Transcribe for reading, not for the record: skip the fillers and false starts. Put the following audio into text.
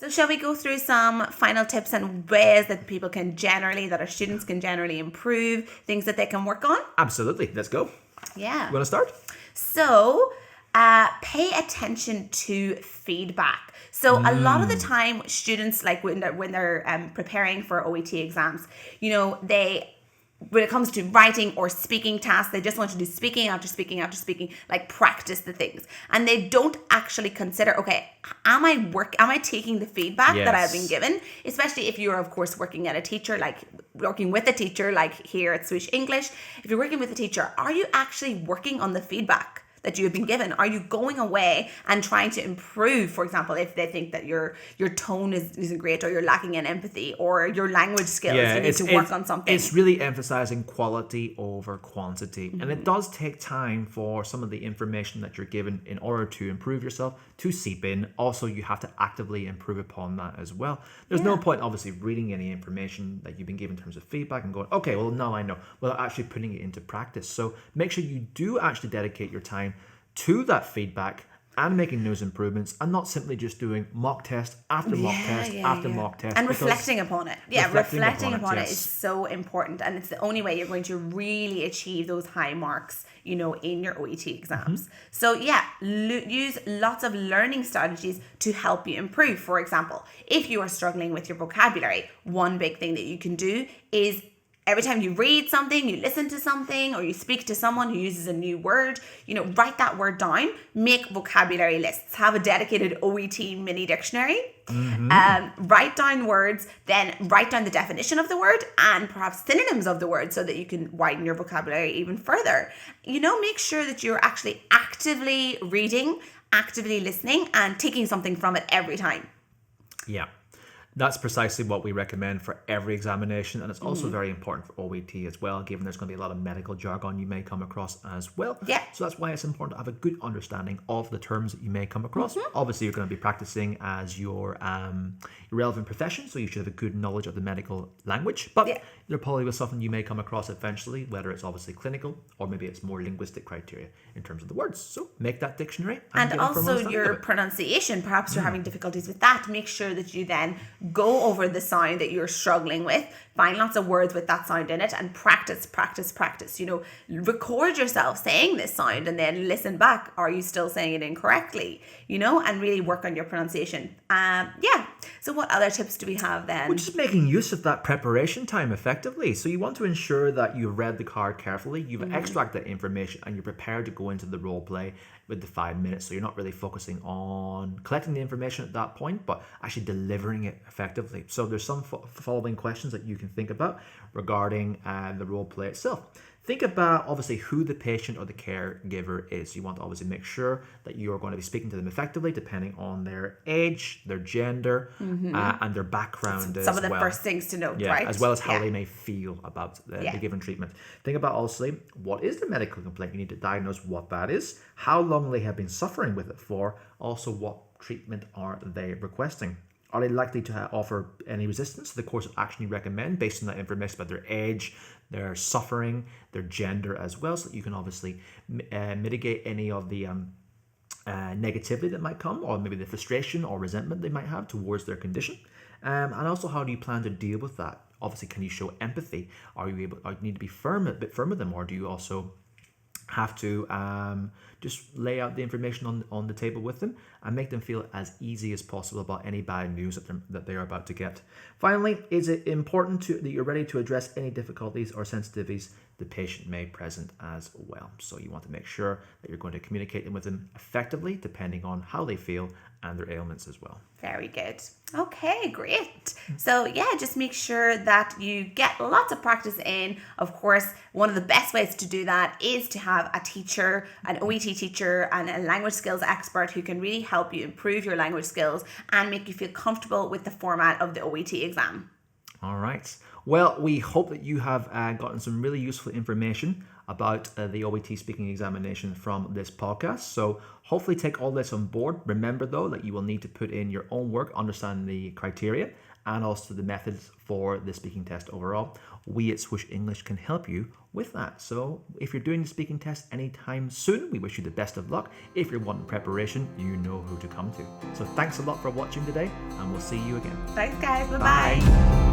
So shall we go through some final tips and ways that our students can generally improve, things that they can work on? Absolutely. Let's go. Yeah. You want to start? So pay attention to feedback. So a lot of the time, students, like when they're preparing for OET exams, when it comes to writing or speaking tasks, they just want to do speaking after speaking after speaking, like practice the things. And they don't actually consider, okay, am I taking the feedback that I've been given? Especially if you're, of course, working with a teacher, like here at Swoosh English. If you're working with a teacher, are you actually working on the feedback that you have been given? Are you going away and trying to improve, for example, if they think that your tone isn't great, or you're lacking in empathy, or your language skills, you need to work on something? It's really emphasizing quality over quantity. And it does take time for some of the information that you're given in order to improve yourself to seep in. Also, you have to actively improve upon that as well. There's no point, obviously, reading any information that you've been given in terms of feedback and going, okay, well, now I know, without actually putting it into practice. So make sure you do actually dedicate your time to that feedback and making those improvements, and not simply just doing mock test after mock test after mock test. And reflecting upon it. Yeah, reflecting upon it is yes. so important. And it's the only way you're going to really achieve those high marks, in your OET exams. So use lots of learning strategies to help you improve. For example, if you are struggling with your vocabulary, one big thing that you can do is every time you read something, you listen to something, or you speak to someone who uses a new word, write that word down, make vocabulary lists, have a dedicated OET mini dictionary, write down words, then write down the definition of the word and perhaps synonyms of the word so that you can widen your vocabulary even further. Make sure that you're actually actively reading, actively listening, and taking something from it every time. Yeah. That's precisely what we recommend for every examination, and it's also very important for OET as well, given there's going to be a lot of medical jargon you may come across as well. Yeah. So that's why it's important to have a good understanding of the terms that you may come across. Obviously, you're going to be practicing as your relevant profession, so you should have a good knowledge of the medical language. But there probably was something you may come across eventually, whether it's obviously clinical or maybe it's more linguistic criteria in terms of the words. So make that dictionary. And also your pronunciation. Perhaps you're having difficulties with that. Make sure that you then go over the sound that you're struggling with, find lots of words with that sound in it, and practice. Record yourself saying this sound and then listen back. Are you still saying it incorrectly? And really work on your pronunciation. So what other tips do we have then? Well, just making use of that preparation time effectively. So you want to ensure that you've read the card carefully, you've extracted that information, and you're prepared to go into the role play with the 5 minutes. So you're not really focusing on collecting the information at that point, but actually delivering it effectively. So there's some following questions that you can think about regarding the role play itself. Think about, obviously, who the patient or the caregiver is. You want to obviously make sure that you're going to be speaking to them effectively, depending on their age, their gender, and their background as well. Some of the first things to note, right? As well as how they may feel about the given treatment. Think about also, what is the medical complaint? You need to diagnose what that is, how long they have been suffering with it for, also what treatment are they requesting. Are they likely to offer any resistance to the course of action you recommend based on that information about their age, their suffering, their gender as well, so that you can obviously mitigate any of the negativity that might come, or maybe the frustration or resentment they might have towards their condition. And also, how do you plan to deal with that? Obviously, can you show empathy? Are you need to be a bit firm with them, or do you also have to just lay out the information on the table with them and make them feel as easy as possible about any bad news that they're about to get. Finally, is it important that you're ready to address any difficulties or sensitivities the patient may present as well? So you want to make sure that you're going to communicate with them effectively, depending on how they feel and their ailments as well. Very good. Okay, great. So just make sure that you get lots of practice in. Of course, one of the best ways to do that is to have a teacher, an OET teacher, and a language skills expert who can really help you improve your language skills and make you feel comfortable with the format of the OET exam. All right. Well, we hope that you have gotten some really useful information about the OET speaking examination from this podcast. So hopefully take all this on board. Remember, though, that you will need to put in your own work, understand the criteria, and also the methods for the speaking test overall, we at Swoosh English can help you with that. So if you're doing the speaking test anytime soon, we wish you the best of luck. If you're wanting preparation, you know who to come to. So thanks a lot for watching today, and we'll see you again. Thanks, guys. Bye. Bye-bye.